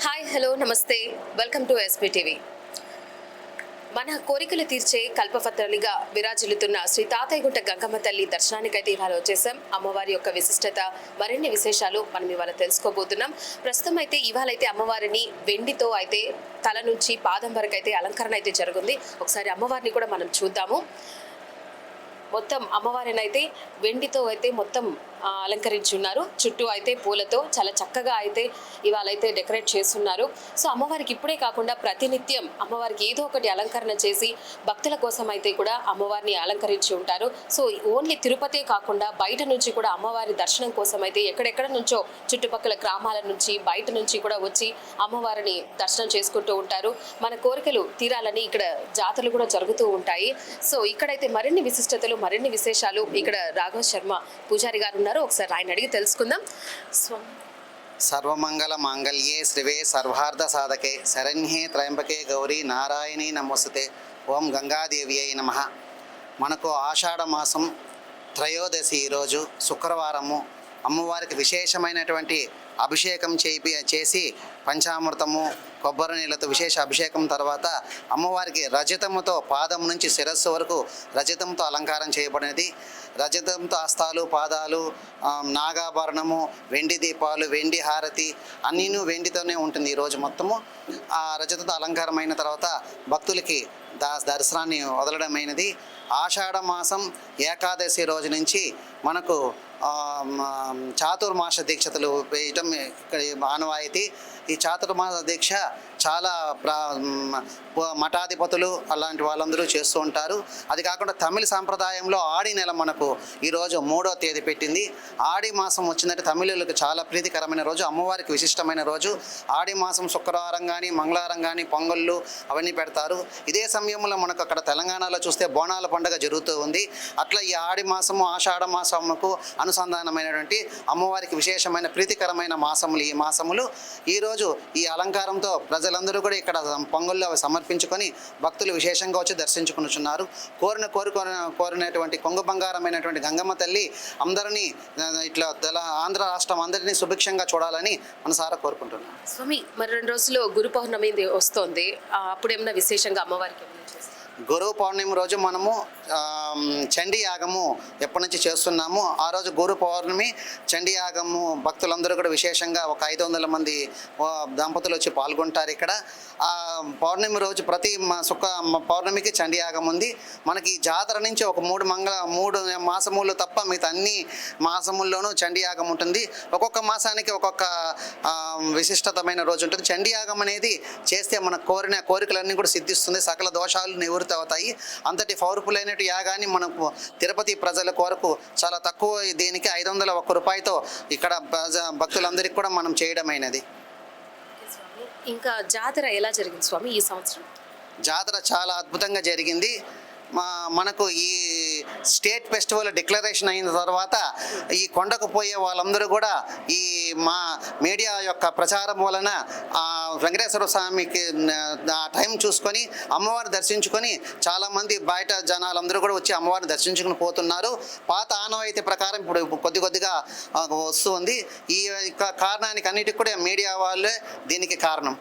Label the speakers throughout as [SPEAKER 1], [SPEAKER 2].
[SPEAKER 1] Hi hello నమస్తే welcome to SP TV. మన కోరికలు తీర్చే కల్పవత్తలిగా విరాజిల్లుతున్న శ్రీ తాతయ్యగుంట గంగమ్మ తల్లి దర్శనానికైతే ఇవాళ వచ్చేసాం. అమ్మవారి యొక్క విశిష్టత మరిన్ని విశేషాలు మనం ఇవాళ తెలుసుకోబోతున్నాం. ప్రస్తుతం అయితే ఇవాళ అయితే అమ్మవారిని వెండితో అయితే తల నుంచి పాదం వరకు అయితే అలంకరణ అయితే జరుగుంది. ఒకసారి అమ్మవారిని కూడా మనం చూద్దాము. మొత్తం అమ్మవారిని అయితే వెండితో అయితే మొత్తం అలంకరించి ఉన్నారు. చుట్టూ అయితే పూలతో చాలా చక్కగా అయితే ఇవాళ అయితే డెకరేట్ చేస్తున్నారు. సో అమ్మవారికి ఇప్పుడే కాకుండా ప్రతినిత్యం అమ్మవారికి ఏదో ఒకటి అలంకరణ చేసి భక్తుల కోసం అయితే కూడా అమ్మవారిని అలంకరించి ఉంటారు. సో ఓన్లీ తిరుపతే కాకుండా బయట నుంచి కూడా అమ్మవారి దర్శనం కోసం అయితే ఎక్కడెక్కడ నుంచో చుట్టుపక్కల గ్రామాల నుంచి బయట నుంచి కూడా వచ్చి అమ్మవారిని దర్శనం చేసుకుంటూ ఉంటారు. మన కోరికలు తీరాలని ఇక్కడ జాతరలు కూడా జరుగుతూ ఉంటాయి. సో ఇక్కడైతే మరిన్ని విశిష్టతలు మరిన్ని విశేషాలు ఇక్కడ రాఘవ శర్మ పూజారి గారు ఉన్నారు. ఒకసారి ఆయన అడిగి తెలుసుకుందాం.
[SPEAKER 2] సర్వమంగళ మాంగళ్యే శ్రీవే సర్వార్థ సాధకే శరణ్యే త్రయంబకే గౌరీ నారాయణీ నమోస్తుతే ఓం గంగాదేవి అయి నమః. మనకు ఆషాఢ మాసం త్రయోదశి ఈరోజు శుక్రవారము అమ్మవారికి విశేషమైనటువంటి అభిషేకం చేసి పంచామృతము కొబ్బరి నీళ్ళతో విశేష అభిషేకం తర్వాత అమ్మవారికి రజతముతో పాదం నుంచి శిరస్సు వరకు రజతంతో అలంకారం చేయబడినది. రజతంతో హస్తాలు పాదాలు నాగాభరణము వెండి దీపాలు వెండి హారతి అన్నీను వెండితోనే ఉంటుంది ఈరోజు మొత్తము. ఆ రజతతో అలంకారం అయిన తర్వాత భక్తులకి దర్శనాన్ని వదలడమైనది. ఆషాఢ మాసం ఏకాదశి రోజు నుంచి మనకు చాతుర్మాస దీక్షతలు వేయటం ఇక్కడ ఆనవాయితీ. ఈ చాతుర్మాస దీక్ష చాలా మఠాధిపతులు అలాంటి వాళ్ళందరూ చేస్తూ ఉంటారు. అది కాకుండా తమిళ సాంప్రదాయంలో ఆడి నెల మనకు ఈరోజు 3వ తేదీ పెట్టింది. ఆడి మాసం వచ్చిందంటే తమిళులకు చాలా ప్రీతికరమైన రోజు, అమ్మవారికి విశిష్టమైన రోజు. ఆడి మాసం శుక్రవారం కానీ మంగళవారం కానీ పొంగళ్ళు అవన్నీ పెడతారు. ఇదే సమయంలో మనకు అక్కడ తెలంగాణలో చూస్తే బోనాల పండుగ జరుగుతూ ఉంది. అట్లా ఈ ఆడి మాసము ఆషాఢ మాసముకు అనుసంధానమైనటువంటి అమ్మవారికి విశేషమైన ప్రీతికరమైన మాసములు ఈ మాసములు. ఈరోజు ఈ అలంకారంతో ప్రజలందరూ కూడా ఇక్కడ పొంగళ్ళు సమర్పించుకొని భక్తులు విశేషంగా వచ్చి దర్శించుకునిచున్నారు. కోరినటువంటి కొంగు బంగారమైనటువంటి గంగమ్మ తల్లి అందరినీ ఇట్లా ఆంధ్ర రాష్ట్రం అందరినీ సుభిక్షంగా చూడాలని మనసారా కోరుకుంటున్నాను.
[SPEAKER 1] స్వామి, మరి 2 రోజుల్లో గురు పౌర్ణమి వస్తుంది. అప్పుడు ఏమైనా విశేషంగా అమ్మవారికి
[SPEAKER 2] గురు పౌర్ణమి రోజు మనము చండీ యాగము ఎప్పటి నుంచి చేస్తున్నాము. ఆ రోజు గురు పౌర్ణమి చండీ యాగము భక్తులందరూ కూడా విశేషంగా ఒక 500 మంది దంపతులు వచ్చి పాల్గొంటారు ఇక్కడ. ఆ పౌర్ణమి రోజు ప్రతి పౌర్ణమికి చండీ యాగం ఉంది. మనకి జాతర నుంచి ఒక 3 మాసములు తప్ప మిగతా అన్ని మాసముల్లోనూ చండీ యాగం ఉంటుంది. ఒక్కొక్క మాసానికి ఒక్కొక్క విశిష్టతమైన రోజు ఉంటుంది. చండీ యాగం అనేది చేస్తే మన కోరికలన్నీ కూడా సిద్ధిస్తుంది, సకల దోషాలు నివృత్తి అవుతాయి. అంతటి పవర్ఫుల్ అయినట్టు యాగాన్ని మనకు తిరుపతి ప్రజల కొరకు చాలా తక్కువ దీనికి 501 రూపాయలతో ఇక్కడ భక్తులందరికీ కూడా మనం చేయడమైనది.
[SPEAKER 1] ఇంకా జాతర ఎలా జరిగింది స్వామి ఈ సంవత్సరం?
[SPEAKER 2] జాతర చాలా అద్భుతంగా జరిగింది. మనకు ఈ స్టేట్ ఫెస్టివల్ డిక్లరేషన్ అయిన తర్వాత ఈ కొండకు పోయే వాళ్ళందరూ కూడా ఈ మా మీడియా యొక్క ప్రచారం వలన వెంకటేశ్వర స్వామికి టైం చూసుకొని అమ్మవారిని దర్శించుకొని చాలామంది బయట జనాలందరూ కూడా వచ్చి అమ్మవారిని దర్శించుకుని పోతున్నారు. పాత ఆనవాయితీ ప్రకారం ఇప్పుడు కొద్దిగా వస్తుంది. ఈ కారణానికి అన్నిటికీ కూడా మీడియా వాళ్ళే దీనికి కారణం.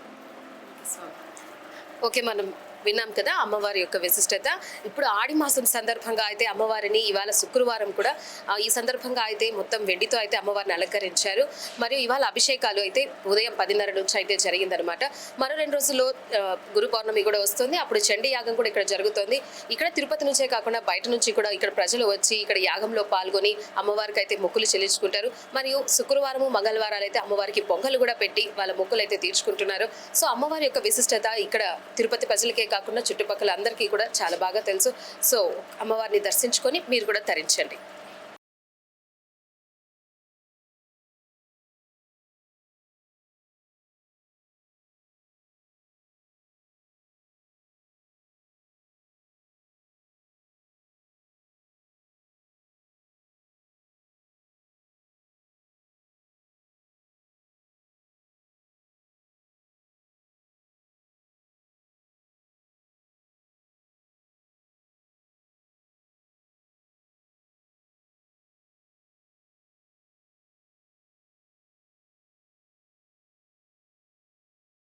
[SPEAKER 1] ఓకే, మనం విన్నాం కదా అమ్మవారి యొక్క విశిష్టత. ఇప్పుడు ఆడి మాసం సందర్భంగా అయితే అమ్మవారిని ఇవాళ శుక్రవారం కూడా ఈ సందర్భంగా అయితే మొత్తం వెండితో అయితే అమ్మవారిని అలంకరించారు. మరియు ఇవాళ అభిషేకాలు అయితే ఉదయం 10:30 నుంచి అయితే జరిగిందనమాట. మరో 2 రోజుల్లో గురు పౌర్ణమి కూడా వస్తుంది. అప్పుడు చండీ యాగం కూడా ఇక్కడ జరుగుతుంది. ఇక్కడ తిరుపతి నుంచే కాకుండా బయట నుంచి కూడా ఇక్కడ ప్రజలు వచ్చి ఇక్కడ యాగంలో పాల్గొని అమ్మవారికి అయితే మొక్కులు చెల్లించుకుంటారు. మరియు శుక్రవారము మంగళవారాలు అయితే అమ్మవారికి పొంగలు కూడా పెట్టి వాళ్ళ మొక్కులు అయితే తీర్చుకుంటున్నారు. సో అమ్మవారి యొక్క విశిష్టత ఇక్కడ తిరుపతి ప్రజలకే కాకుండా చుట్టుపక్కల అందరికీ కూడా చాలా బాగా తెలుసు. సో అమ్మవారిని దర్శించుకొని మీరు కూడా తరించండి.